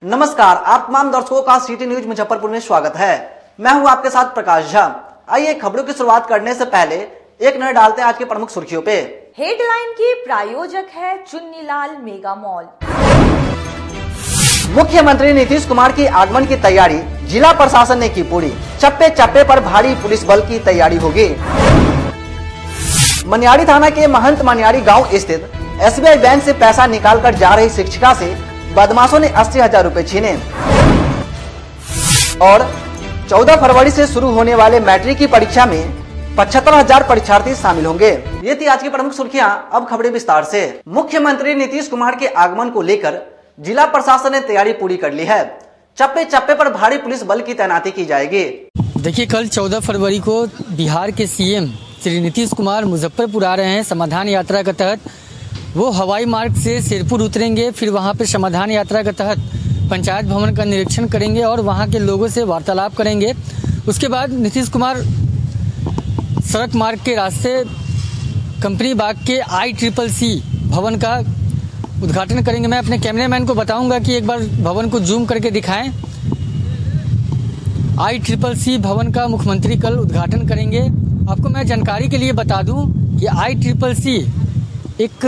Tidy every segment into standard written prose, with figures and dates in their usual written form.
नमस्कार, आप तमाम दर्शकों का सिटी न्यूज मुजफ्फरपुर में स्वागत है। मैं हूं आपके साथ प्रकाश झा। आइए खबरों की शुरुआत करने से पहले एक नजर डालते हैं आज की प्रमुख सुर्खियों पे। हेडलाइन की प्रायोजक है चुन्नीलाल मेगा मॉल। मुख्यमंत्री नीतीश कुमार की आगमन की तैयारी जिला प्रशासन ने की पूरी। चप्पे चप्पे पर भारी पुलिस बल की तैयारी होगी। मनियारी थाना के महंत मनियारी गांव स्थित SBI बैंक से पैसा निकालकर जा रही शिक्षिका से बदमाशों ने 80,000 रुपए छीने। और 14 फरवरी से शुरू होने वाले मैट्रिक की परीक्षा में 75,000 परीक्षार्थी शामिल होंगे। ये थी आज की प्रमुख सुर्खियां। अब खबरें विस्तार से। मुख्यमंत्री नीतीश कुमार के आगमन को लेकर जिला प्रशासन ने तैयारी पूरी कर ली है। चप्पे चप्पे पर भारी पुलिस बल की तैनाती की जाएगी। देखिए, कल 14 फरवरी को बिहार के CM श्री नीतीश कुमार मुजफ्फरपुर आ रहे हैं। समाधान यात्रा के तहत वो हवाई मार्ग से शेरपुर उतरेंगे, फिर वहां पे समाधान यात्रा के तहत पंचायत भवन का निरीक्षण करेंगे और वहां के लोगों से वार्तालाप करेंगे। उसके बाद नीतीश कुमार सड़क मार्ग के रास्ते कंपनी बाग के ICCC भवन का उद्घाटन करेंगे। मैं अपने कैमरामैन को बताऊंगा कि एक बार भवन को जूम करके दिखाएं। ICCC भवन का मुख्यमंत्री कल उद्घाटन करेंगे। आपको मैं जानकारी के लिए बता दूं कि ICCC एक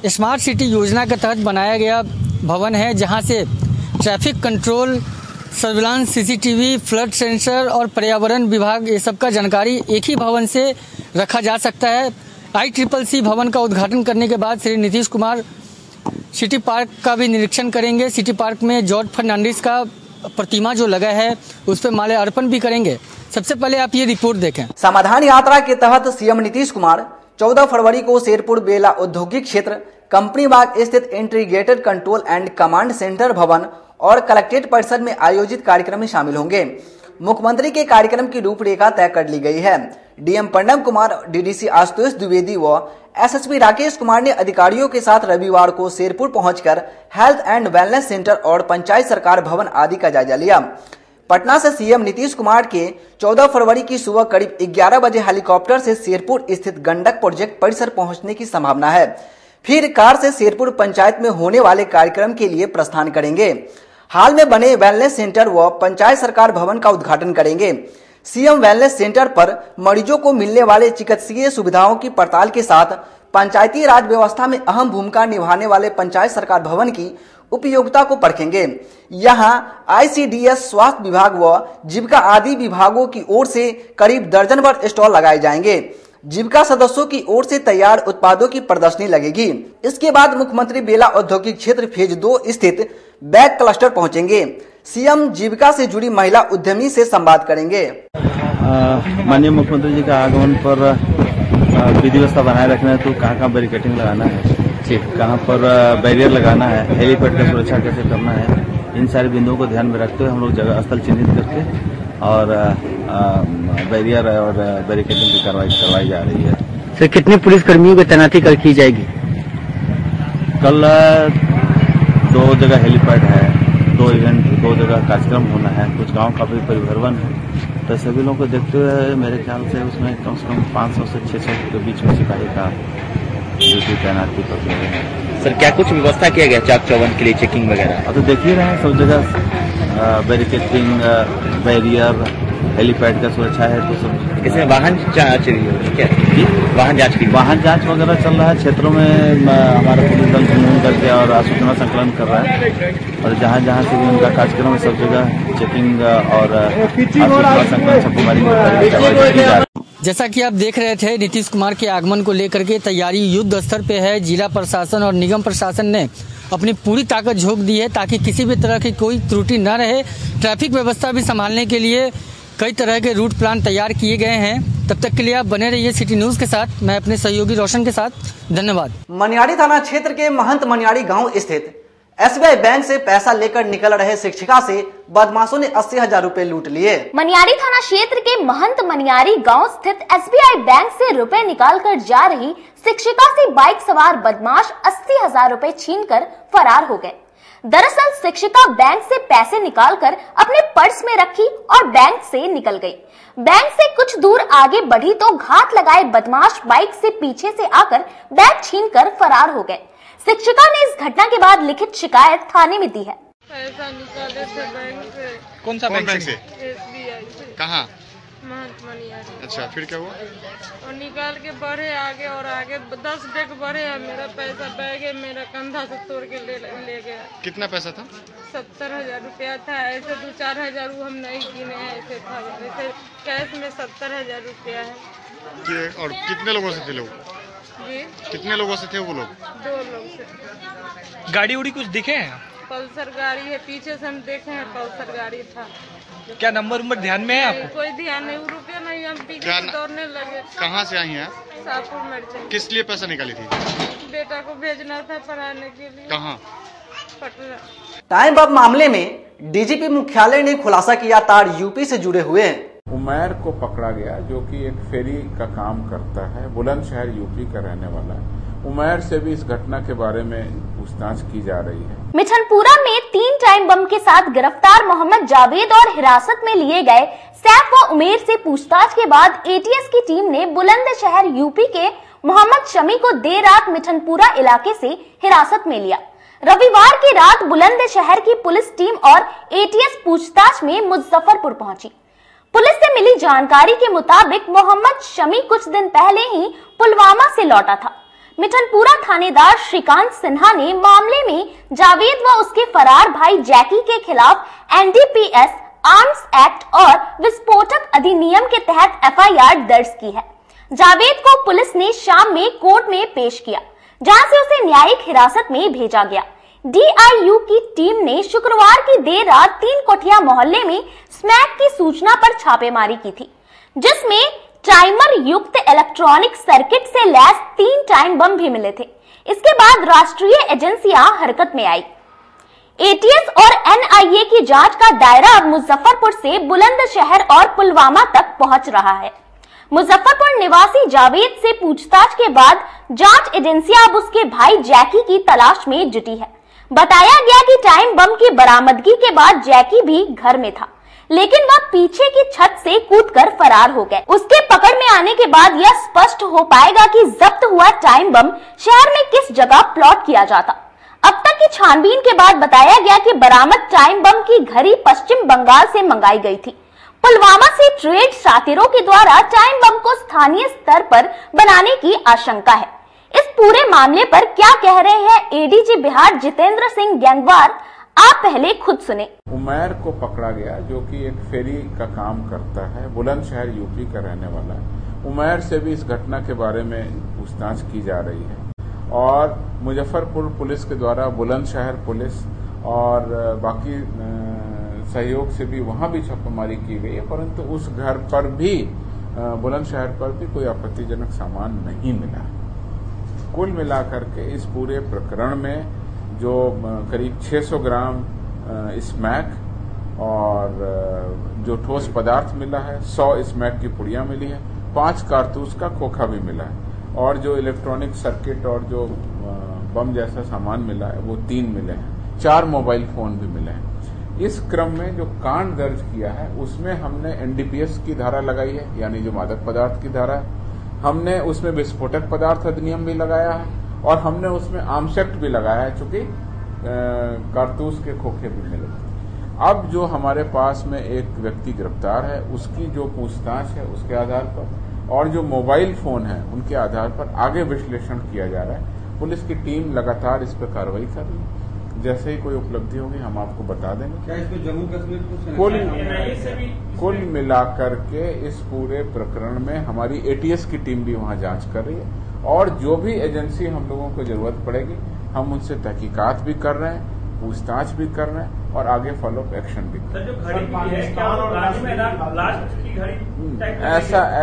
स्मार्ट सिटी योजना के तहत बनाया गया भवन है, जहां से traffic control, surveillance, CCTV, flood sensor और पर्यावरण विभाग ये सब का जानकारी एक ही भवन से रखा जा सकता है। ICCC भवन का उद्घाटन करने के बाद श्री नीतीश कुमार सिटी पार्क का भी निरीक्षण करेंगे। सिटी पार्क में जॉर्ज फर्नांडिस का प्रतिमा जो लगा है उस पर माल्यार्पण भी करेंगे। सबसे पहले आप ये रिपोर्ट देखें। समाधान यात्रा के तहत CM नीतीश कुमार 14 फरवरी को शेरपुर बेला औद्योगिक क्षेत्र, कंपनी बाग स्थित integrated control and command centre भवन और कलेक्ट्रेट परिसर में आयोजित कार्यक्रम में शामिल होंगे। मुख्यमंत्री के कार्यक्रम की रूपरेखा तय कर ली गई है। DM पंडम कुमार, DDC आशुतोष द्विवेदी व SSP राकेश कुमार ने अधिकारियों के साथ रविवार को शेरपुर पहुंचकर हेल्थ एंड वेलनेस सेंटर और पंचायत सरकार भवन आदि का जायजा लिया। पटना से CM नीतीश कुमार के 14 फरवरी की सुबह करीब 11 बजे हेलीकॉप्टर से शेरपुर स्थित गंडक प्रोजेक्ट परिसर पहुंचने की संभावना है। फिर कार से शेरपुर पंचायत में होने वाले कार्यक्रम के लिए प्रस्थान करेंगे। हाल में बने वेलनेस सेंटर व पंचायत सरकार भवन का उद्घाटन करेंगे। CM वेलनेस सेंटर पर मरीजों को मिलने वाले चिकित्सकीय सुविधाओं की पड़ताल के साथ पंचायती राज व्यवस्था में अहम भूमिका निभाने वाले पंचायत सरकार भवन की उपयोगिता को परखेंगे। यहाँ ICDS, स्वास्थ्य विभाग व जीविका आदि विभागों की ओर से करीब दर्जन भर स्टॉल लगाए जाएंगे। जीविका सदस्यों की ओर से तैयार उत्पादों की प्रदर्शनी लगेगी। इसके बाद मुख्यमंत्री बेला औद्योगिक क्षेत्र फेज 2 स्थित बैग क्लस्टर पहुंचेंगे। CM जीविका से जुड़ी महिला उद्यमी से संवाद करेंगे। माननीय मुख्यमंत्री जी का आगमन पर विधि व्यवस्था बनाए रखना है, तो कहाँ बैरिकेडिंग लगाना है, कहाँ पर बैरियर लगाना है, हेलीपैड का सुरक्षा कैसे करना है, इन सारे बिंदुओं को ध्यान में रखते हुए हम लोग जगह स्थल चिन्हित करके और बैरियर और बैरिकेडिंग की कार्रवाई करवाई जा रही है। सर, कितने पुलिस कर्मियों की तैनाती कर की जाएगी? कल 2 जगह हेलीपैड है, 2 जगह कार्यक्रम होना है, कुछ गांव का भी परिभ्रमण है, तो सभी लोगों को देखते हुए मेरे ख्याल से उसमें कम से कम 500 से 600 के बीच में सिपाही का ड्यूटी तैनाती कर रहे हैं। सर, क्या कुछ व्यवस्था किया गया चाक चौबंद के लिए, चेकिंग वगैरह? अब तो देख ही रहे हैं सब जगह बैरिकेडिंग, बैरियर, हेलीपैड का सुरक्षा है, तो सब किसी वाहन जांच क्या वाहन जांच वगैरह चल रहा है। क्षेत्रों में हमारा पुलिस दल घूम करके और सूचना संकलन कर रहा है और जहाँ जहाँ से भी उनका कार्यक्रम है सब जगह चेकिंग और सूचना संकलन छापेमारी की जा रही है। जैसा कि आप देख रहे थे, नीतीश कुमार के आगमन को लेकर के तैयारी युद्ध स्तर पे है। जिला प्रशासन और निगम प्रशासन ने अपनी पूरी ताकत झोंक दी है ताकि किसी भी तरह की कोई त्रुटि न रहे। ट्रैफिक व्यवस्था भी संभालने के लिए कई तरह के रूट प्लान तैयार किए गए हैं। तब तक के लिए आप बने रहिए सिटी न्यूज के साथ। मैं अपने सहयोगी रोशन के साथ। धन्यवाद। मनियारी थाना क्षेत्र के महंत मनियारी गांव स्थित SBI बैंक से पैसा लेकर निकल रहे शिक्षिका से बदमाशों ने 80,000 रुपए लूट लिए। मनियारी थाना क्षेत्र के महंत मनियारी गांव स्थित SBI बैंक से रुपए निकालकर जा रही शिक्षिका से बाइक सवार बदमाश 80,000 रुपए छीनकर फरार हो गए। दरअसल शिक्षिका बैंक से पैसे निकालकर अपने पर्स में रखी और बैंक से निकल गई। बैंक से कुछ दूर आगे बढ़ी तो घात लगाए बदमाश बाइक से पीछे से आकर बैग छीनकर फरार हो गए। शिक्षिका ने इस घटना के बाद लिखित शिकायत थाने में दी है। पैसा निकाले थे बैंक से। कौन सा बैंक से? SBI से। कहाँ? महंत मनियारी। अच्छा, फिर क्या हुआ? और निकाल के बढ़े आगे और आगे 10 डेग बढ़े है, मेरा पैसा बैग है मेरा कंधा से तोड़ के ले गया। कितना पैसा था? 70,000 रुपया था। ऐसे 2-4 हजार हम नहीं गिने हैं, ऐसे था। ऐसे कैश में 70,000 रुपया है। और कितने लोगों से थे लोग? जी, कितने लोगों से थे वो लोग? 2 लोग से। गाड़ी उड़ी कुछ दिखे हैं? पल्सर गाड़ी है, पीछे से हम देखे हैं पल्सर गाड़ी था। क्या नंबर ध्यान में है आपको? कोई ध्यान नहीं, रुपया नहीं, हम पीछे से दौड़ने लगे। कहाँ से आई हैं? शाहपुर मर्चेंट। किस लिए पैसा निकाली थी? बेटा को भेजना था पढ़ाने के लिए। कहाँ? पटना। टाइम बम मामले में डीजीपी मुख्यालय ने खुलासा किया तार यूपी से जुड़े हुए हैं। उमैर को पकड़ा गया जो कि एक फेरी का काम करता है, बुलंदशहर यूपी का रहने वाला है। उमैर से भी इस घटना के बारे में पूछताछ की जा रही है। मिठनपुरा में 3 टाइम बम के साथ गिरफ्तार मोहम्मद जावेद और हिरासत में लिए गए सैफ व उमेर से पूछताछ के बाद एटीएस की टीम ने बुलंदशहर यूपी के मोहम्मद शमी को देर रात मिठनपुरा इलाके से हिरासत में लिया। रविवार की रात बुलंदशहर की पुलिस टीम और एटीएस पूछताछ में मुजफ्फरपुर पहुंची। पुलिस से मिली जानकारी के मुताबिक मोहम्मद शमी कुछ दिन पहले ही पुलवामा से लौटा था। मिठनपुरा थानेदार श्रीकांत सिन्हा ने मामले में जावेद व उसके फरार भाई जैकी के खिलाफ एनडीपीएस, आर्म्स एक्ट और विस्फोटक अधिनियम के तहत एफआईआर दर्ज की है। जावेद को पुलिस ने शाम में कोर्ट में पेश किया, जहां से उसे न्यायिक हिरासत में भेजा गया। डीआईयू की टीम ने शुक्रवार की देर रात 3 कोठिया मोहल्ले में स्मैक की सूचना पर छापेमारी की थी, जिसमें टाइमर युक्त इलेक्ट्रॉनिक सर्किट से लैस 3 टाइम बम भी मिले थे। इसके बाद राष्ट्रीय एजेंसियां हरकत में आई। एटीएस और एनआईए की जांच का दायरा अब मुजफ्फरपुर से बुलंदशहर और पुलवामा तक पहुंच रहा है। मुजफ्फरपुर निवासी जावेद से पूछताछ के बाद जांच एजेंसियां अब उसके भाई जैकी की तलाश में जुटी है। बताया गया कि टाइम बम की बरामदगी के बाद जैकी भी घर में था, लेकिन वह पीछे की छत से कूदकर फरार हो गए। उसके पकड़ में आने के बाद यह स्पष्ट हो पाएगा कि जब्त हुआ टाइम बम शहर में किस जगह प्लॉट किया जाता। अब तक की छानबीन के बाद बताया गया कि बरामद टाइम बम की घड़ी पश्चिम बंगाल से मंगाई गई थी। पुलवामा से ट्रेड शातिरों के द्वारा टाइम बम को स्थानीय स्तर पर बनाने की आशंका है। इस पूरे मामले पर क्या कह रहे हैं एडीजी बिहार जितेंद्र सिंह गैंगवार, आप पहले खुद सुने। उमैर को पकड़ा गया जो कि एक फेरी का काम करता है, बुलंदशहर यूपी का रहने वाला है। उमैर से भी इस घटना के बारे में पूछताछ की जा रही है और मुजफ्फरपुर पुलिस के द्वारा बुलंदशहर पुलिस और बाकी सहयोग से भी वहां भी छापेमारी की गई है, परंतु उस घर पर भी, बुलंदशहर पर भी कोई आपत्तिजनक सामान नहीं मिला। कुल मिलाकर के इस पूरे प्रकरण में जो करीब 600 ग्राम स्मैक और जो ठोस पदार्थ मिला है, 100 स्मैक की पुड़िया मिली है, 5 कारतूस का खोखा भी मिला है और जो इलेक्ट्रॉनिक सर्किट और जो बम जैसा सामान मिला है वो 3 मिले हैं। 4 मोबाइल फोन भी मिले हैं। इस क्रम में जो कांड दर्ज किया है उसमें हमने एनडीपीएस की धारा लगाई है, यानी जो मादक पदार्थ की धारा है। हमने उसमें विस्फोटक पदार्थ अधिनियम भी लगाया है और हमने उसमें आर्म्स एक्ट भी लगाया है, चूंकि कारतूस के खोखे भी मिले। अब जो हमारे पास में एक व्यक्ति गिरफ्तार है, उसकी जो पूछताछ है उसके आधार पर और जो मोबाइल फोन है उनके आधार पर आगे विश्लेषण किया जा रहा है। पुलिस की टीम लगातार इस पर कार्रवाई कर रही है। जैसे ही कोई उपलब्धि होगी हम आपको बता देंगे। क्या इसमें जम्मू कश्मीर कुल मिलाकर के इस पूरे प्रकरण में हमारी एटीएस की टीम भी वहां जांच कर रही है और जो भी एजेंसी हम लोगों को जरूरत पड़ेगी हम उनसे तहकीकात भी कर रहे हैं, पूछताछ भी कर रहे हैं और आगे फॉलोअप एक्शन भी कर रहे हैं।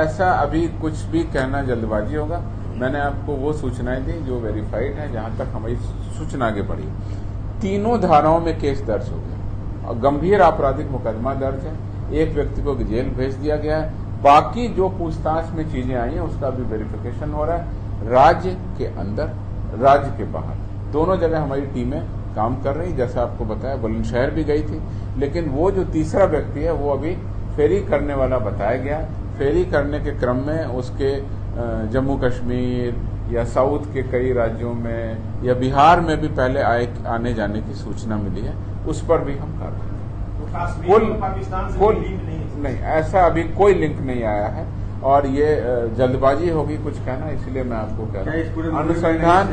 ऐसा अभी कुछ भी कहना जल्दबाजी होगा। मैंने आपको वो सूचनाएं दी जो वेरीफाइड है, जहां तक हमारी सूचना आगे बढ़ी। तीनों धाराओं में केस दर्ज हो गया और गंभीर आपराधिक मुकदमा दर्ज है। एक व्यक्ति को जेल भेज दिया गया है। बाकी जो पूछताछ में चीजें आई हैं उसका भी वेरिफिकेशन हो रहा है। राज्य के अंदर, राज्य के बाहर, दोनों जगह हमारी टीमें काम कर रही। जैसा आपको बताया बुलंदशहर भी गई थी, लेकिन वो जो तीसरा व्यक्ति है वो अभी फेरी करने वाला बताया गया। फेरी करने के क्रम में उसके जम्मू कश्मीर या साउथ के कई राज्यों में या बिहार में भी पहले आने जाने की सूचना मिली है, उस पर भी हम कार्रवाई नहीं, ऐसा अभी कोई लिंक नहीं आया है और ये जल्दबाजी होगी कुछ कहना, इसलिए मैं आपको कह रहा हूँ अनुसंधान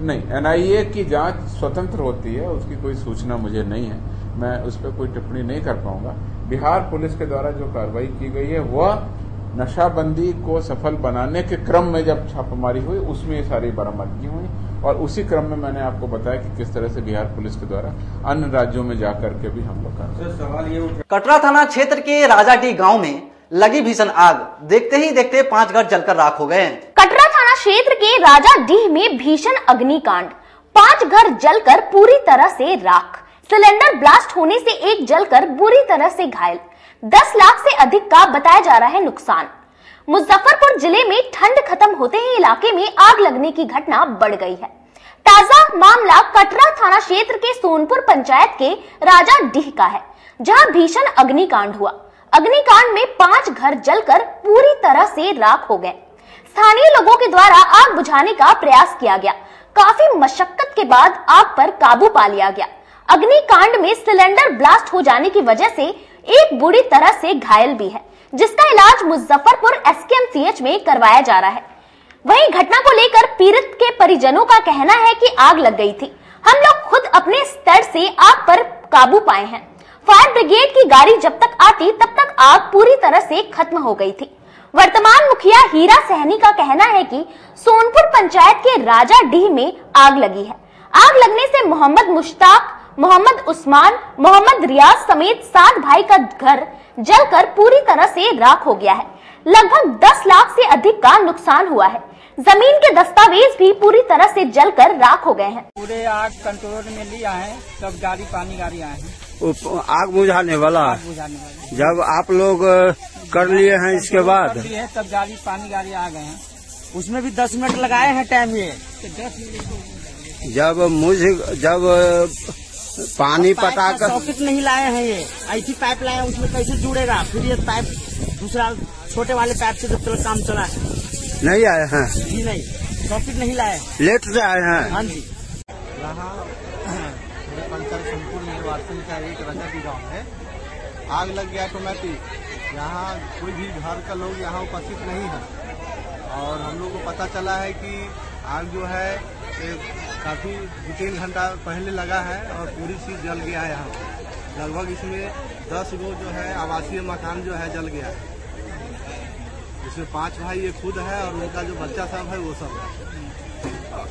नहीं, एनआईए की जांच स्वतंत्र होती है, उसकी कोई सूचना मुझे नहीं है, मैं उस पर कोई टिप्पणी नहीं कर पाऊंगा। बिहार पुलिस के द्वारा जो कार्रवाई की गई है वह नशाबंदी को सफल बनाने के क्रम में जब छापेमारी हुई उसमें ये सारी बरामदगी हुई और उसी क्रम में मैंने आपको बताया कि किस तरह से बिहार पुलिस के द्वारा अन्य राज्यों में जाकर के भी हम लोग कर। कटरा थाना क्षेत्र के राजाडीह गांव में लगी भीषण आग, देखते ही देखते 5 घर जलकर राख हो गए। कटरा थाना क्षेत्र के राजाडीह में भीषण अग्निकांड, 5 घर जलकर पूरी तरह से राख, सिलेंडर ब्लास्ट होने से एक जलकर बुरी तरह से घायल, 10 लाख से अधिक का बताया जा रहा है नुकसान। मुजफ्फरपुर जिले में ठंड खत्म होते ही इलाके में आग लगने की घटना बढ़ गई है। ताजा मामला कटरा थाना क्षेत्र के सोनपुर पंचायत के राजाडीह का है, जहां भीषण अग्निकांड हुआ। अग्निकांड में 5 घर जलकर पूरी तरह से राख हो गए। स्थानीय लोगों के द्वारा आग बुझाने का प्रयास किया गया, काफी मशक्कत के बाद आग पर काबू पा लिया गया। अग्निकांड में सिलेंडर ब्लास्ट हो जाने की वजह से एक बुरी तरह से घायल भी है, जिसका इलाज मुजफ्फरपुर एसकेएमसीएच में करवाया जा रहा है। वहीं घटना को लेकर पीड़ित के परिजनों का कहना है कि आग लग गई थी, हम लोग खुद अपने स्तर से आग पर काबू पाए हैं। फायर ब्रिगेड की गाड़ी जब तक आती तब तक आग पूरी तरह से खत्म हो गई थी। वर्तमान मुखिया हीरा सहनी का कहना है कि सोनपुर पंचायत के राजाडीह में आग लगी है। आग लगने से मोहम्मद मुश्ताक, मोहम्मद उस्मान, मोहम्मद रियाज समेत 7 भाई का घर जलकर पूरी तरह से राख हो गया है। लगभग 10 लाख से अधिक का नुकसान हुआ है। जमीन के दस्तावेज भी पूरी तरह से जलकर राख हो गए हैं। पूरे आग कंट्रोल में लिया है, सब गाड़ी पानी गाड़ी आए हैं। आग बुझाने वाला जब आप लोग कर लिए हैं इसके बाद तब गाड़ी पानी गाड़ी आ गए हैं, उसमें भी 10 मिनट लगाए हैं टाइम। ये जब पानी पटा कर सॉकेट नहीं लाए हैं, ये ऐसी पाइप लाए हैं, उसमें कैसे जुड़ेगा? फिर ये पाइप दूसरा छोटे वाले पाइप से जब काम चला है नहीं आए हैं जी, नहीं सॉकेट नहीं लाए, लेट से आए हैं। हाँ जी, यहाँ पंचायत सोनपुर निवासी का एक राजाडीह गाँव है, आग लग गया ऑटोमेटिक। यहाँ कोई भी घर का लोग यहाँ उपस्थित नहीं है और हम लोग को पता चला है कि आग जो है काफी 2-3 घंटा पहले लगा है और पूरी चीज जल गया है। यहाँ लगभग इसमें 10 गो जो है आवासीय मकान जो है जल गया है, जिसमें 5 भाई ये खुद है और उनका जो बच्चा सब है वो सब है।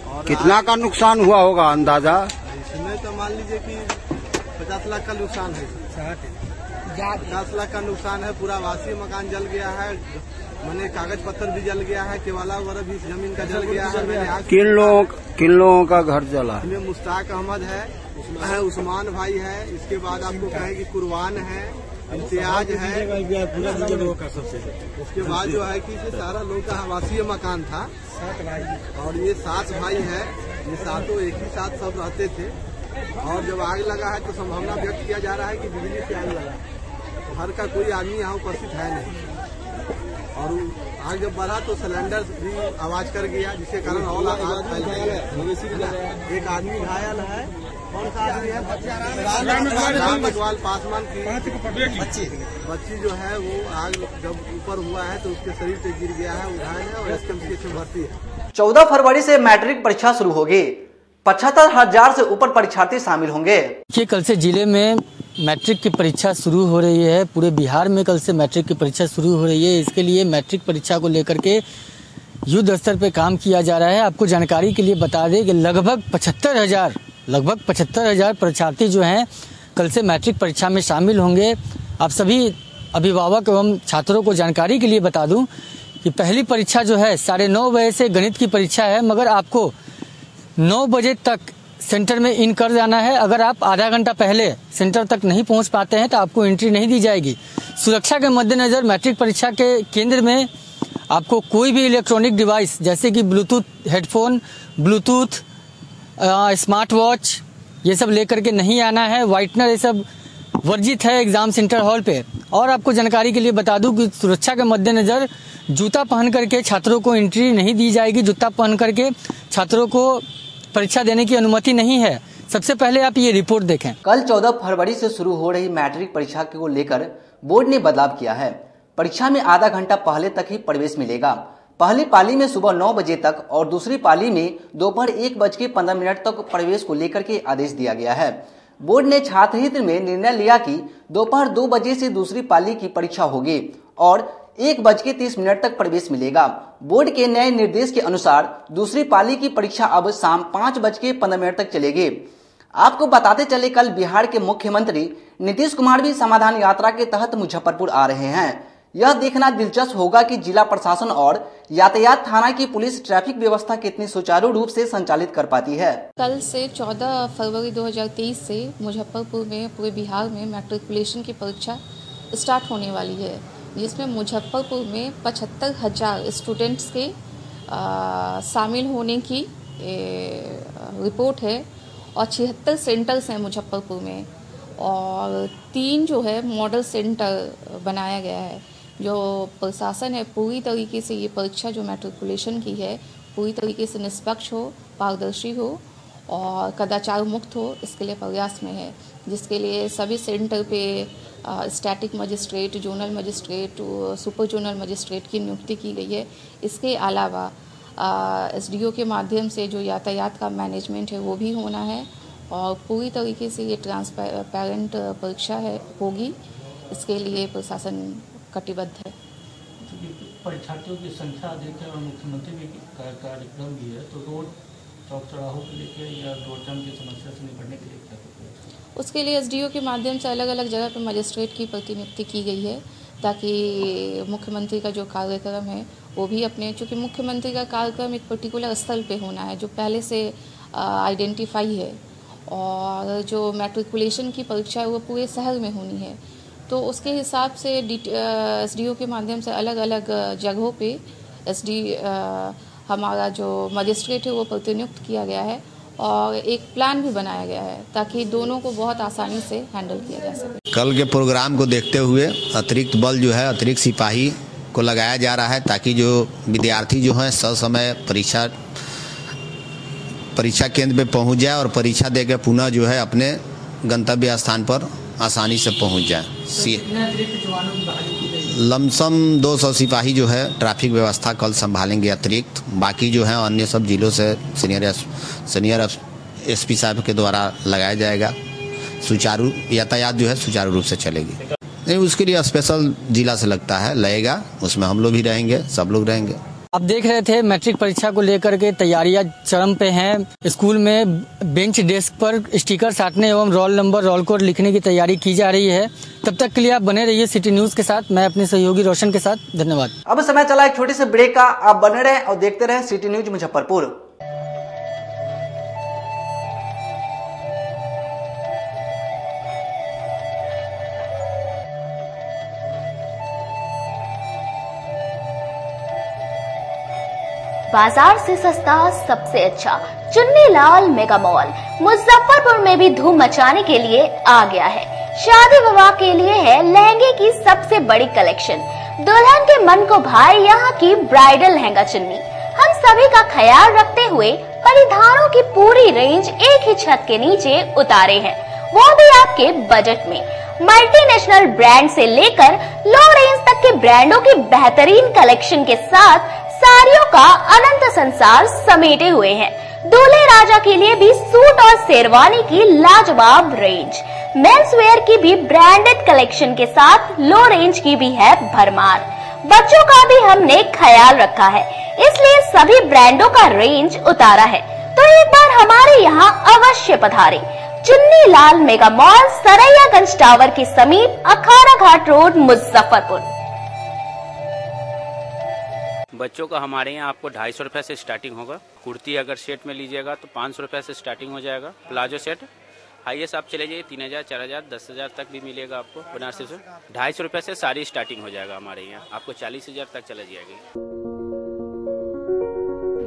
और कितना का नुकसान हुआ होगा अंदाजा? इसमें तो मान लीजिए कि 50 लाख का नुकसान है, 50 लाख का नुकसान है। पूरा आवासीय मकान जल गया है, मैंने कागज पत्तर भी जल गया है, केवाला वगैरह भी जमीन का जल गया है। किन लोगों का घर जला? इसमें मुश्ताक अहमद है, उस्मान भाई है, इसके बाद आपको कहें कि कुरबान है, इम्तियाज है, उसके बाद जो है कि सारा लोग का आवासीय मकान था और ये 7 भाई है, ये 7 एक ही साथ सब रहते थे। और जब आग लगा है तो संभावना व्यक्त किया जा रहा है कि बिजली से आग लगा, तो घर का कोई आदमी यहाँ उपस्थित है नहीं। और आग जब बढ़ा तो सिलेंडर भी आवाज कर गया, जिसके कारण और आग फैल गई। एक आदमी घायल है, कौन सा आदमी है? राम इकबाल पासवान की बच्ची जो है वो आग जब ऊपर हुआ है तो उसके शरीर से गिर गया है, घायल है और एसकेएमसीएच में भर्ती है। 14 फरवरी से मैट्रिक परीक्षा शुरू होगी, 75,000 से ऊपर परीक्षार्थी शामिल होंगे। कल से जिले में मैट्रिक की परीक्षा शुरू हो रही है, पूरे बिहार में कल से मैट्रिक की परीक्षा शुरू हो रही है। इसके लिए मैट्रिक परीक्षा को लेकर के युद्ध स्तर पे काम किया जा रहा है। आपको जानकारी के लिए बता दें कि लगभग 75,000 परीक्षार्थी जो हैं कल से मैट्रिक परीक्षा में शामिल होंगे। आप सभी अभिभावक एवं छात्रों को जानकारी के लिए बता दूं कि पहली परीक्षा जो है 9:30 बजे से गणित की परीक्षा है, मगर आपको 9 बजे तक सेंटर में इन कर जाना है। अगर आप आधा घंटा पहले सेंटर तक नहीं पहुंच पाते हैं तो आपको एंट्री नहीं दी जाएगी। सुरक्षा के मद्देनजर मैट्रिक परीक्षा के केंद्र में आपको कोई भी इलेक्ट्रॉनिक डिवाइस जैसे कि Bluetooth headphone, Bluetooth smart watch ये सब लेकर के नहीं आना है। व्हाइटनर ये सब वर्जित है एग्जाम सेंटर हॉल पे। और आपको जानकारी के लिए बता दूं कि सुरक्षा के मद्देनजर जूता पहन करके छात्रों को एंट्री नहीं दी जाएगी। जूता पहन करके छात्रों को परीक्षा देने की अनुमति नहीं है। सबसे पहले आप ये रिपोर्ट देखें। कल 14 फरवरी से शुरू हो रही मैट्रिक परीक्षा को लेकर बोर्ड ने बदलाव किया है। परीक्षा में आधा घंटा पहले तक ही प्रवेश मिलेगा। पहली पाली में सुबह 9 बजे तक और दूसरी पाली में दोपहर 1:15 तक प्रवेश को लेकर के आदेश दिया गया है। बोर्ड ने छात्र हित में निर्णय लिया कि दोपहर 2 बजे से दूसरी पाली की परीक्षा होगी और 1:30 तक प्रवेश मिलेगा। बोर्ड के नए निर्देश के अनुसार दूसरी पाली की परीक्षा अब शाम 5:15 तक चलेगी। आपको बताते चले, कल बिहार के मुख्यमंत्री नीतीश कुमार भी समाधान यात्रा के तहत मुजफ्फरपुर आ रहे हैं। यह देखना दिलचस्प होगा कि जिला प्रशासन और यातायात थाना की पुलिस ट्रैफिक व्यवस्था कितनी सुचारू रूप से संचालित कर पाती है। कल से 14 फरवरी 2023 से मुजफ्फरपुर में पूरे बिहार में मैट्रिकुलेशन की परीक्षा स्टार्ट होने वाली है, जिसमें मुजफ्फरपुर में 75,000 स्टूडेंट्स के शामिल होने की रिपोर्ट है और 76 सेंटर्स हैं मुजफ्फरपुर में और 3 जो है मॉडल सेंटर बनाया गया है। जो प्रशासन है पूरी तरीके से ये परीक्षा जो मैट्रिकुलेशन की है पूरी तरीके से निष्पक्ष हो, पारदर्शी हो और कदाचार मुक्त हो, इसके लिए प्रयास में है, जिसके लिए सभी सेंटर पे static magistrate, zonal magistrate, super zonal magistrate की नियुक्ति की गई है। इसके अलावा एसडीओ के माध्यम से जो यातायात का मैनेजमेंट है वो भी होना है और पूरी तरीके से ये ट्रांसपेरेंट परीक्षा है होगी। इसके लिए प्रशासन कटिबद्ध है। परीक्षार्थियों की संख्या अधिक है और मुख्यमंत्री भी कार्यक्रम भी है, तो रोड चौक चौराहों को लेकर या रोड जाम की समस्या से निपटने के लिए क्या करें? उसके लिए एसडीओ के माध्यम से अलग अलग जगह पर मजिस्ट्रेट की प्रतिनियुक्ति की गई है ताकि मुख्यमंत्री का जो कार्यक्रम है वो भी अपने, चूँकि मुख्यमंत्री का कार्यक्रम एक पर्टिकुलर स्थल पे होना है जो पहले से आइडेंटिफाई है और जो मैट्रिकुलेशन की परीक्षा है वो पूरे शहर में होनी है, तो उसके हिसाब से एसडीओ के माध्यम से अलग अलग जगहों पे हमारा जो मजिस्ट्रेट है वो प्रतिनियुक्त किया गया है और एक प्लान भी बनाया गया है ताकि दोनों को बहुत आसानी से हैंडल किया जा सके। कल के प्रोग्राम को देखते हुए अतिरिक्त बल जो है, अतिरिक्त सिपाही को लगाया जा रहा है ताकि जो विद्यार्थी जो हैं ससमय परीक्षा केंद्र पे पहुंच जाए और परीक्षा देकर पुनः जो है अपने गंतव्य स्थान पर आसानी से पहुंच जाए। लमसम 200 सिपाही जो है ट्रैफिक व्यवस्था कल संभालेंगे अतिरिक्त, बाकी जो है अन्य सब जिलों से सीनियर एसपी साहब के द्वारा लगाया जाएगा। सुचारू यातायात जो है सुचारू रूप से चलेगी। नहीं, उसके लिए स्पेशल जिला से लगता है लगेगा, उसमें हम लोग भी रहेंगे, सब लोग रहेंगे। आप देख रहे थे मैट्रिक परीक्षा को लेकर के तैयारियां चरम पे हैं। स्कूल में बेंच डेस्क पर स्टिकर साटने एवं रोल नंबर, रोल कोड लिखने की तैयारी की जा रही है। तब तक के लिए आप बने रहिए सिटी न्यूज के साथ। मैं अपने सहयोगी रोशन के साथ। धन्यवाद। अब समय चला एक छोटे से ब्रेक का। आप बने रहें और देखते रहें सिटी न्यूज मुजफ्फरपुर। बाजार से सस्ता सबसे अच्छा चुन्नीलाल मेगा मॉल मुजफ्फरपुर में भी धूम मचाने के लिए आ गया है। शादी विवाह के लिए है लहंगे की सबसे बड़ी कलेक्शन। दुल्हन के मन को भाए यहाँ की ब्राइडल लहंगा चुन्नी। हम सभी का ख्याल रखते हुए परिधानों की पूरी रेंज एक ही छत के नीचे उतारे हैं, वो भी आपके बजट में। मल्टीनेशनल ब्रांड से लेकर लो रेंज तक के ब्रांडों की बेहतरीन कलेक्शन के साथ साड़ियों का अनंत संसार समेटे हुए हैं। दूल्हे राजा के लिए भी सूट और शेरवानी की लाजवाब रेंज, मेंस वेयर की भी ब्रांडेड कलेक्शन के साथ लो रेंज की भी है भरमार। बच्चों का भी हमने ख्याल रखा है, इसलिए सभी ब्रांडों का रेंज उतारा है, तो एक बार हमारे यहाँ अवश्य पधारें। Chunnilal mega mall, Saraiyaganj tower के समीप, अखाड़ा घाट रोड, मुजफ्फरपुर। बच्चों का हमारे यहाँ आपको 250 रुपए से स्टार्टिंग होगा। कुर्ती अगर सेट में लीजिएगा तो 500 रुपए से स्टार्टिंग हो जाएगा। प्लाजो सेट हाईएस्ट आप चले जाइए 3000, 4000, 10,000 तक भी मिलेगा आपको बनारसी से। 250 रुपए से सारी स्टार्टिंग हो जाएगा हमारे यहाँ, आपको 40,000 तक चला जाएगी।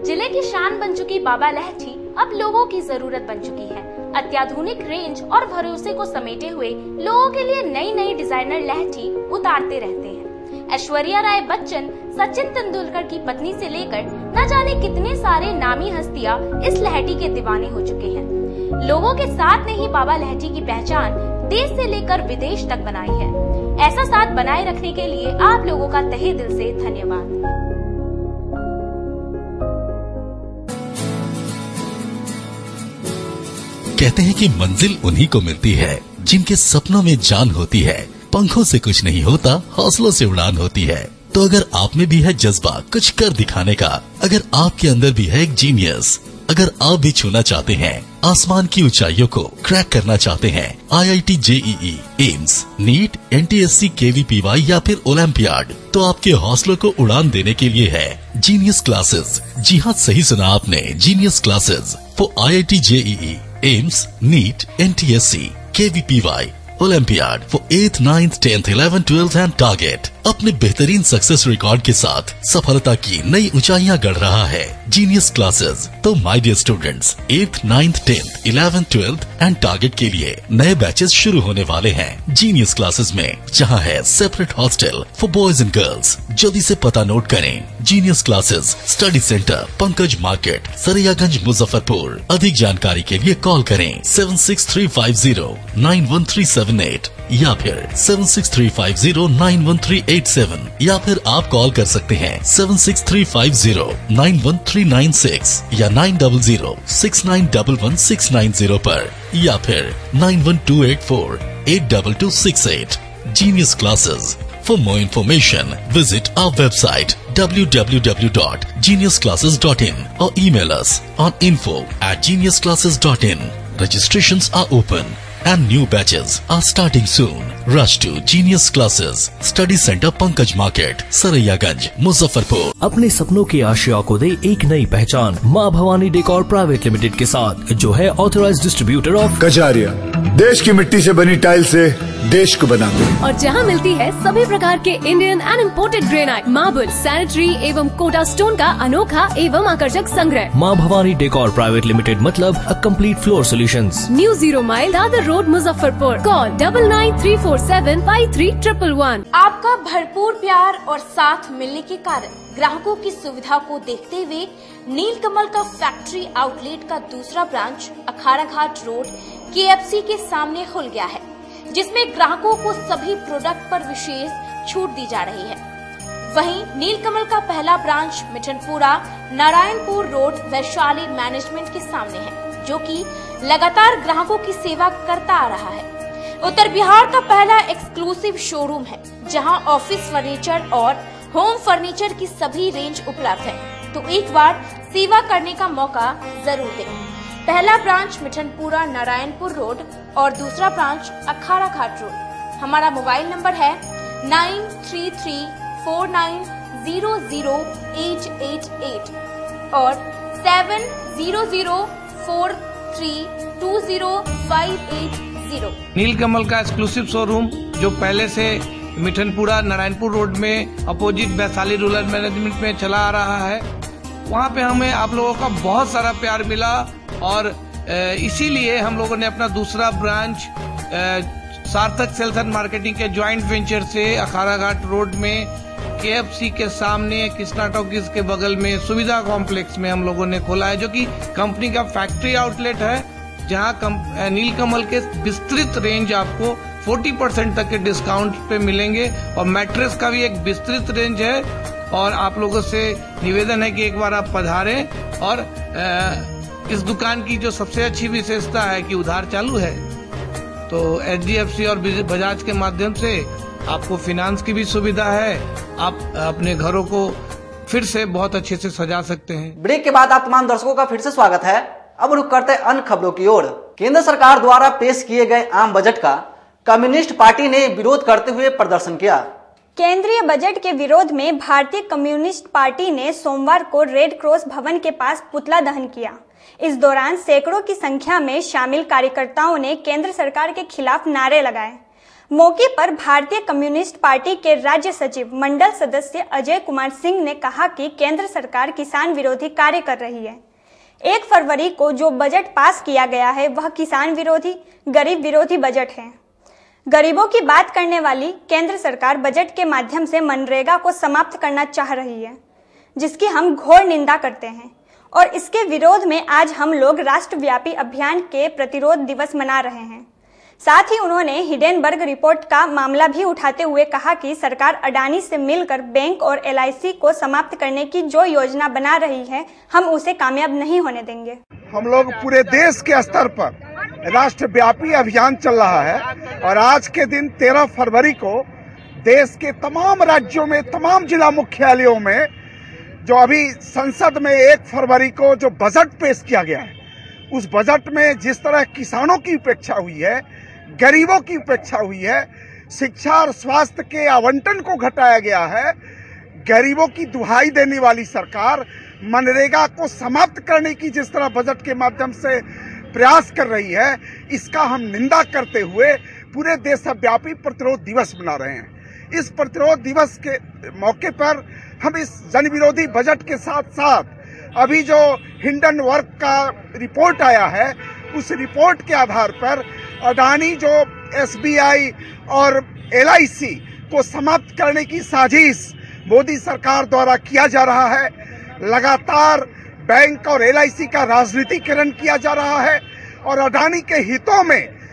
जिले की शान बन चुकी बाबा लहठी अब लोगों की जरूरत बन चुकी है। अत्याधुनिक रेंज और भरोसे को समेटे हुए लोगों के लिए नई नई डिजाइनर लहठी उतारते रहते हैं। ऐश्वर्या राय बच्चन सचिन तेंदुलकर की पत्नी से लेकर न जाने कितने सारे नामी हस्तियां इस लहठी के दीवाने हो चुके हैं। लोगों के साथ ने ही बाबा लहठी की पहचान देश से लेकर विदेश तक बनाई है। ऐसा साथ बनाए रखने के लिए आप लोगों का तहे दिल से धन्यवाद। कहते हैं कि मंजिल उन्हीं को मिलती है जिनके सपनों में जान होती है। पंखों से कुछ नहीं होता, हौसलों से उड़ान होती है। तो अगर आप में भी है जज्बा कुछ कर दिखाने का, अगर आपके अंदर भी है एक जीनियस, अगर आप भी छूना चाहते हैं आसमान की ऊंचाइयों को, क्रैक करना चाहते हैं IIT JEE, AIIMS, NEET, NTSC, KVPY या फिर ओलंपियाड, तो आपके हौसलों को उड़ान देने के लिए है जीनियस क्लासेस। जी हाँ, सही सुना आपने, genius classes for IIT JEE, AIIMS, NEET, NTSC, KVPY, olympiad for 8th, 9th, 10th, 11th, 12th and target. अपने बेहतरीन सक्सेस रिकॉर्ड के साथ सफलता की नई ऊंचाइयां गढ़ रहा है जीनियस क्लासेस। तो my dear students, 8th, 9th, 10th, 11th, 12th and target के लिए नए बैचेस शुरू होने वाले हैं जीनियस क्लासेस में, जहां है separate hostel for boys and girls. जल्दी से पता नोट करें, genius classes, study centre, Pankaj market, Saraiyaganj, Muzaffarpur. अधिक जानकारी के लिए कॉल करें 7635091378 या फिर 7635091387 या फिर आप कॉल कर सकते हैं 7635091396 या 9006911690 पर या फिर 9128482268। Genius Classes. For more information, visit our website www.geniusclasses.in or email us on info@geniusclasses.in. Registrations are open and new batches are starting soon. Rush to Genius Classes, Study Center, Pankaj Market, Saraiyaganj, Muzaffarpur. अपने सपनों की आशिया को दे एक नई पहचान माँ Bhavani decor private limited के साथ, जो है ऑथराइज्ड डिस्ट्रीब्यूटर ऑफ कजारिया। देश की मिट्टी से बनी टाइल से देश को बनाते हैं। और जहां मिलती है सभी प्रकार के Indian and imported granite, marble, sanitary एवं कोटा स्टोन का अनोखा एवं आकर्षक संग्रह। माँ भवानी डेकोर प्राइवेट लिमिटेड मतलब a complete floor solutions. New 0 mile Dadar road, Muzaffarpur. Call 9934753111। आपका भरपूर प्यार और साथ मिलने के कारण ग्राहकों की सुविधा को देखते हुए नीलकमल का फैक्ट्री आउटलेट का दूसरा ब्रांच अखाड़ा घाट रोड KFC के सामने खुल गया है, जिसमें ग्राहकों को सभी प्रोडक्ट पर विशेष छूट दी जा रही है। वहीं नीलकमल का पहला branch Mithanpura Narayanpur road Vaishali management के सामने है, जो कि लगातार ग्राहकों की सेवा करता आ रहा है। उत्तर बिहार का पहला एक्सक्लूसिव शोरूम है, जहां ऑफिस फर्नीचर और होम फर्नीचर की सभी रेंज उपलब्ध है। तो एक बार सेवा करने का मौका जरूर दें। पहला ब्रांच मिठनपुरा नारायणपुर रोड और दूसरा ब्रांच अखाड़ा घाट रोड। हमारा मोबाइल नंबर है 9334900888 और 7004320580। नीलकमल का एक्सक्लूसिव शोरूम जो पहले से मिठनपुरा नारायणपुर रोड में अपोजिट वैशाली रूरल मैनेजमेंट में चला आ रहा है, वहाँ पे हमें आप लोगों का बहुत सारा प्यार मिला और इसीलिए हम लोगों ने अपना दूसरा ब्रांच सार्थक सेल्स एंड मार्केटिंग के ज्वाइंट वेंचर से अखाड़ा घाट रोड में KFC के सामने कृष्णा टॉकीज के बगल में सुविधा कॉम्प्लेक्स में हम लोगों ने खोला है, जो कि कंपनी का फैक्ट्री आउटलेट है, जहां नीलकमल के विस्तृत रेंज आपको 40% तक के डिस्काउंट पे मिलेंगे और मैट्रेस का भी एक विस्तृत रेंज है। और आप लोगों से निवेदन है कि एक बार आप पधारें और इस दुकान की जो सबसे अच्छी विशेषता है कि उधार चालू है, तो HDFC और बजाज के माध्यम से आपको फाइनेंस की भी सुविधा है। आप अपने घरों को फिर से बहुत अच्छे से सजा सकते हैं। ब्रेक के बाद आप तमाम दर्शकों का फिर से स्वागत है। अब रुक करते हैं अन्य खबरों की ओर। केंद्र सरकार द्वारा पेश किए गए आम बजट का कम्युनिस्ट पार्टी ने विरोध करते हुए प्रदर्शन किया। केंद्रीय बजट के विरोध में भारतीय कम्युनिस्ट पार्टी ने सोमवार को रेड क्रॉस भवन के पास पुतला दहन किया। इस दौरान सैकड़ों की संख्या में शामिल कार्यकर्ताओं ने केंद्र सरकार के खिलाफ नारे लगाए। मौके पर भारतीय कम्युनिस्ट पार्टी के राज्य सचिव मंडल सदस्य अजय कुमार सिंह ने कहा कि केंद्र सरकार किसान विरोधी कार्य कर रही है। 1 फरवरी को जो बजट पास किया गया है वह किसान विरोधी, गरीब विरोधी बजट है। गरीबों की बात करने वाली केंद्र सरकार बजट के माध्यम से मनरेगा को समाप्त करना चाह रही है, जिसकी हम घोर निंदा करते हैं और इसके विरोध में आज हम लोग राष्ट्रव्यापी अभियान के प्रतिरोध दिवस मना रहे हैं। साथ ही उन्होंने हिडेनबर्ग रिपोर्ट का मामला भी उठाते हुए कहा कि सरकार अडानी से मिलकर बैंक और LIC को समाप्त करने की जो योजना बना रही है, हम उसे कामयाब नहीं होने देंगे। हम लोग पूरे देश के स्तर पर राष्ट्रव्यापी अभियान चल रहा है और आज के दिन 13 फरवरी को देश के तमाम राज्यों में, तमाम जिला मुख्यालयों में, जो अभी संसद में 1 फरवरी को जो बजट पेश किया गया है, उस बजट में जिस तरह किसानों की उपेक्षा हुई है, गरीबों की उपेक्षा हुई है, शिक्षा और स्वास्थ्य के आवंटन को घटाया गया है, गरीबों की दुहाई देने वाली सरकार मनरेगा को समाप्त करने की जिस तरह बजट के माध्यम से प्रयास कर रही है, इसका हम निंदा करते हुए पूरे देशव्यापी प्रतिरोध दिवस मना रहे हैं। इस प्रतिरोध दिवस के मौके पर हम इस जन विरोधी बजट के साथ साथ अभी जो हिंडनबर्ग का रिपोर्ट आया है, उस रिपोर्ट के आधार पर अडानी जो SBI और LIC को समाप्त करने की साजिश मोदी सरकार द्वारा किया जा रहा है, लगातार बैंक और LIC का राजनीतिकरण किया जा रहा है और अडानी के हितों में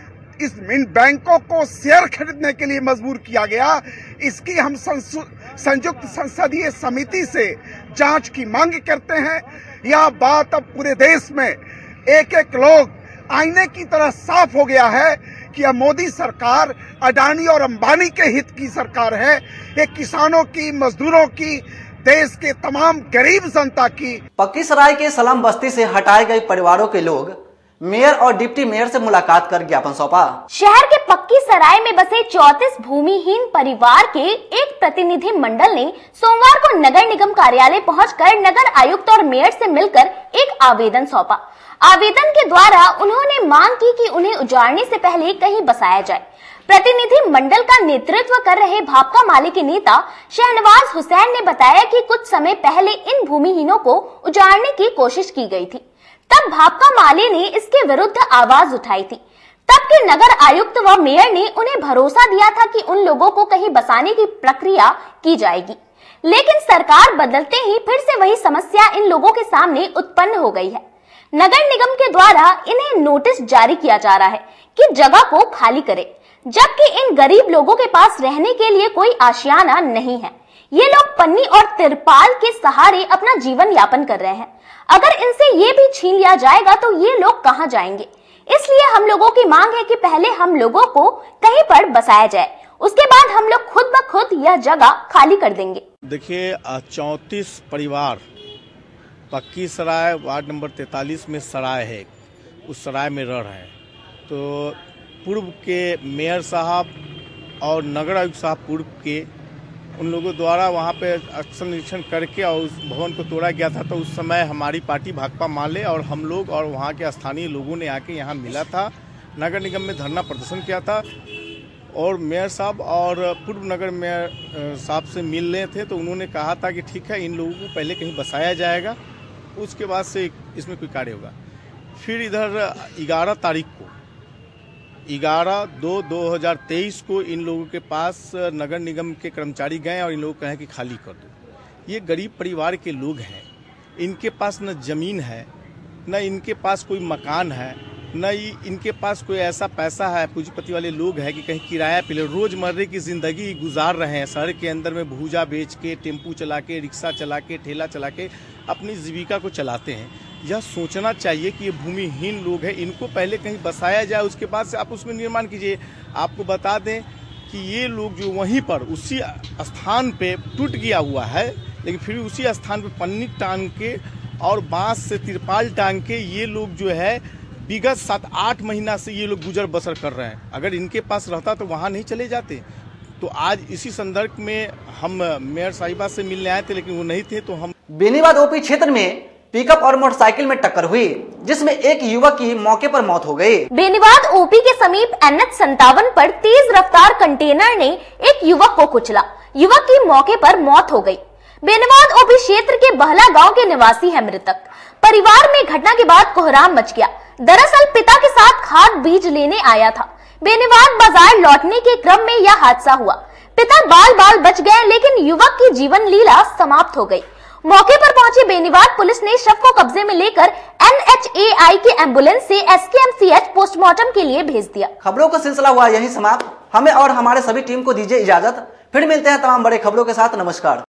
इन बैंकों को शेयर खरीदने के लिए मजबूर किया गया। इसकी हम संयुक्त संसदीय समिति से जांच की मांग करते हैं। यह बात अब पूरे देश में एक एक लोग आईने की तरह साफ हो गया है कि अब मोदी सरकार अडानी और अंबानी के हित की सरकार है। ये किसानों की, मजदूरों की, देश के तमाम गरीब जनता की। पक्की सराय के सलाम बस्ती से हटाए गए परिवारों के लोग मेयर और डिप्टी मेयर से मुलाकात कर ज्ञापन सौंपा। शहर के पक्की सराय में बसे 34 भूमिहीन परिवार के एक प्रतिनिधि मंडल ने सोमवार को नगर निगम कार्यालय पहुंचकर नगर आयुक्त और मेयर से मिलकर एक आवेदन सौंपा। आवेदन के द्वारा उन्होंने मांग की कि उन्हें उजाड़ने से पहले कहीं बसाया जाए। प्रतिनिधि मंडल का नेतृत्व कर रहे भापका माले के नेता शहनवाज हुसैन ने बताया कि कुछ समय पहले इन भूमिहीनों को उजाड़ने की कोशिश की गई थी। तब भापका माले ने इसके विरुद्ध आवाज उठाई थी। तब के नगर आयुक्त व मेयर ने उन्हें भरोसा दिया था कि उन लोगों को कहीं बसाने की प्रक्रिया की जाएगी, लेकिन सरकार बदलते ही फिर से वही समस्या इन लोगों के सामने उत्पन्न हो गई है। नगर निगम के द्वारा इन्हें नोटिस जारी किया जा रहा है कि जगह को खाली करें, जबकि इन गरीब लोगों के पास रहने के लिए कोई आशियाना नहीं है। ये लोग पन्नी और तिरपाल के सहारे अपना जीवन यापन कर रहे हैं। अगर इनसे ये भी छीन लिया जाएगा तो ये लोग कहां जाएंगे? इसलिए हम लोगों की मांग है कि पहले हम लोगों को कहीं पर बसाया जाए, उसके बाद हम लोग खुद ब खुद यह जगह खाली कर देंगे। देखिए, 34 परिवार पक्की सराय वार्ड नंबर 43 में सराय है, उस सराय में रह रहे हैं। तो पूर्व के मेयर साहब और नगर आयुक्त साहब पूर्व के, उन लोगों द्वारा वहाँ पे अक्सर निरीक्षण करके और उस भवन को तोड़ा गया था। तो उस समय हमारी पार्टी भाकपा माले और हम लोग और वहाँ के स्थानीय लोगों ने आके यहाँ मिला था, नगर निगम में धरना प्रदर्शन किया था और मेयर साहब और पूर्व नगर मेयर साहब से मिल रहे थे। तो उन्होंने कहा था कि ठीक है, इन लोगों को पहले कहीं बसाया जाएगा, उसके बाद से इसमें कोई कार्य होगा। फिर इधर 11 तारीख को 11/2/2023 को इन लोगों के पास नगर निगम के कर्मचारी गए और इन लोगों को कहे कि खाली कर दो। ये गरीब परिवार के लोग हैं, इनके पास न जमीन है, न इनके पास कोई मकान है, न इनके पास कोई ऐसा पैसा है। पूंजीपति वाले लोग हैं कि कहीं किराया पे रोजमर्रे की जिंदगी गुजार रहे हैं। शहर के अंदर में भूजा बेच के, टेम्पू चला के, रिक्शा चला के, ठेला चला के अपनी जीविका को चलाते हैं। यह सोचना चाहिए कि ये भूमिहीन लोग हैं, इनको पहले कहीं बसाया जाए, उसके बाद से आप उसमें निर्माण कीजिए। आपको बता दें कि ये लोग जो वहीं पर उसी स्थान पे टूट गया हुआ है, लेकिन फिर उसी स्थान पे पन्नी टांग के और बांस से तिरपाल टांग के ये लोग जो है विगत 7-8 महीना से ये लोग गुजर बसर कर रहे हैं। अगर इनके पास रहता तो वहाँ नहीं चले जाते। तो आज इसी संदर्भ में हम मेयर साहिबा से मिलने आए थे, लेकिन वो नहीं थे। तो हम बेनीबाद ओपी क्षेत्र में पिकअप और मोटरसाइकिल में टक्कर हुई, जिसमें एक युवक की मौके पर मौत हो गई। बेनीबाद ओपी के समीप NH57 पर तेज रफ्तार कंटेनर ने एक युवक को कुचला, युवक की मौके पर मौत हो गई। बेनीबाद ओपी क्षेत्र के बहला गांव के निवासी है मृतक। परिवार में घटना के बाद कोहराम मच गया। दरअसल पिता के साथ खाद बीज लेने आया था। बेनीवाद बाजार लौटने के क्रम में यह हादसा हुआ। पिता बाल बाल बच गए, लेकिन युवक की जीवन लीला समाप्त हो गई। मौके पर पहुंची बेनीवाद पुलिस ने शव को कब्जे में लेकर NHAI की एम्बुलेंस से SKMCH पोस्टमार्टम के लिए भेज दिया। खबरों का सिलसिला हुआ यही समाप्त। हमें और हमारे सभी टीम को दीजिए इजाजत। फिर मिलते हैं तमाम बड़े खबरों के साथ। नमस्कार।